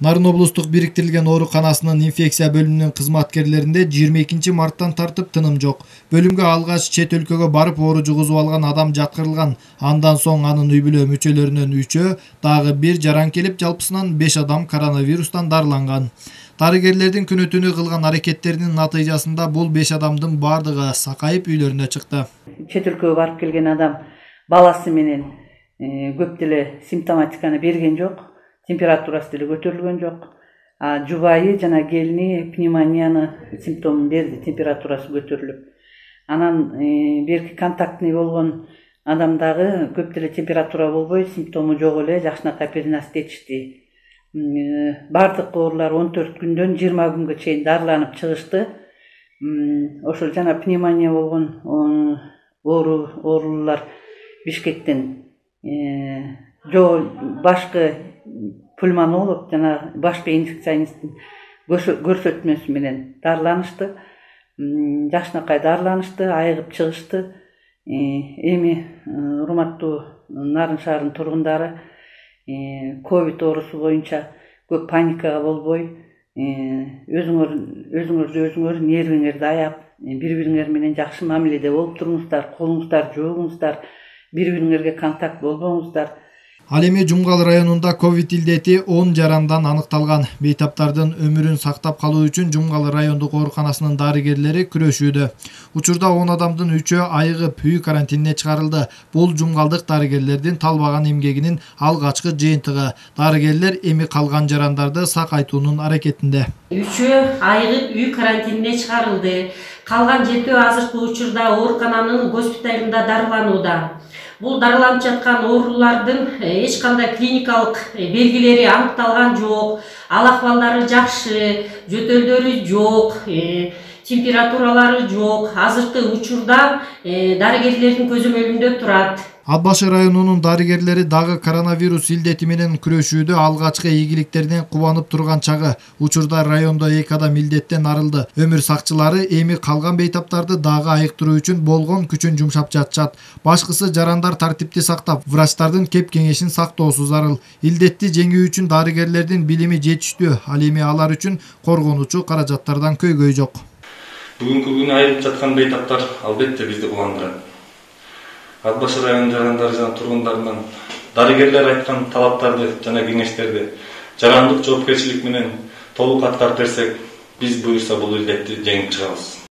Нарын облустук бириктирилген ооруканасынын инфекция бөлүмүнүн кызматкерлеринде 22 марттан тартып тыным жок. Бөлүмгө алгач чет өлкөгө барып оору жугузуп алган адам жаткырылган. Андан соң анын үй бүлө мүчөлөрүнөн 3-өө, дагы 1 жаран келип, жалпысынан 5 адам коронавирустан дарыланган. Дарыгерлердин күнү түнү кылган аракеттеринин натыйжасында бул 5 адамдын бардыгы сакайып үйлөрүнө чыкты. Чет өлкөгө барып келген адам баласы менен көп деле симптоматиканы берген жок. Температурасы деле көтөрүлгөн жок. Жубайы жана келини пневмонияны симптомун берди, температурасы көтөрүлүп. Анан берки контактный болгон адамдагы көп деле температура болбой, симптому жок эле жакшынакай перенос этишти. Бардык оорулар 14 күндөн 20 күнгө чейин дарыланып чыгышты. Ошол жана пневмония болгон оорулар Бишкектен башкы пульмонолог жана башкы инфекционисттин көрсөтмөсү менен дарыланышты. Жакшынакай дарыланышты, айыгып чыгышты. Эми урматтуу Нарын шаарынын тургундары ковид оорусу боюнча көп паникага болбой, өзүңөр нервиңерди аяп, бири-бириңер менен жакшы мамиледе болуп туруңуздар, колуңуздарды жууңуздар, бири-бириңерге контакт болбоңуздар. Ал эми Жумгал районунда ковид илдети 10 жарандан аныкталган. Бейтаптардын өмүрүн сактап калуу үчүн Жумгал райондук ооруканасынын дарыгерлери күрөшүүдө. Учурда 10 адамдын 3-өө айыгып үй карантинине чыгарылды. Бул жумгалдык дарыгерлердин талбаган эмгегинин алгачкы жыйынтыгы. Дарыгерлер эми калган жарандарды сакайтуунун аракетинде. 3-өө айыгып үй карантинине чыгарылды. Калган 7-өө азыркы учурда оорукананын госпиталында дарыланууда. Бул дарыланып жаткан оорулардын эч кандай клиникалык белгилери аныкталган жок, ал акыбалдары жакшы, жөтөлдөрү жок, температуралары жок. Азыркы учурда дарыгерлердин көзөмөлүндө турат. Ат башы районунун дарыгерлери дагы коронавирус илдети менен күрөшүүдө алгачкы ийгиликтеринен кубанып турган чагы. Учурда райондо 2 адам илдеттен арылды. Өмүр сакчылары эми калган бейтаптарды дагы айыктыруу үчүн болгон күчүн жумшап жатышат. Башкысы жарандар тартипти сактап, врачтардын кеп кеңешин сактоосу зарыл. Илдетти жеңүү үчүн дарыгерлердин билими жетиштүү. Ал эми алар үчүн коргонуучу каражаттардан көйгөй жок. Бүгүнкү күнү айыгып жаткан бейтаптар албетте бизди кубандырат. Ат башы районунун жарандары жана тургундарынан дарыгерлер айткан талаптарды жана кеңештерди жарандык жоопкерчилик менен толук аткарып берсек, биз буюрса бул илдетти жеңип чыгабыз.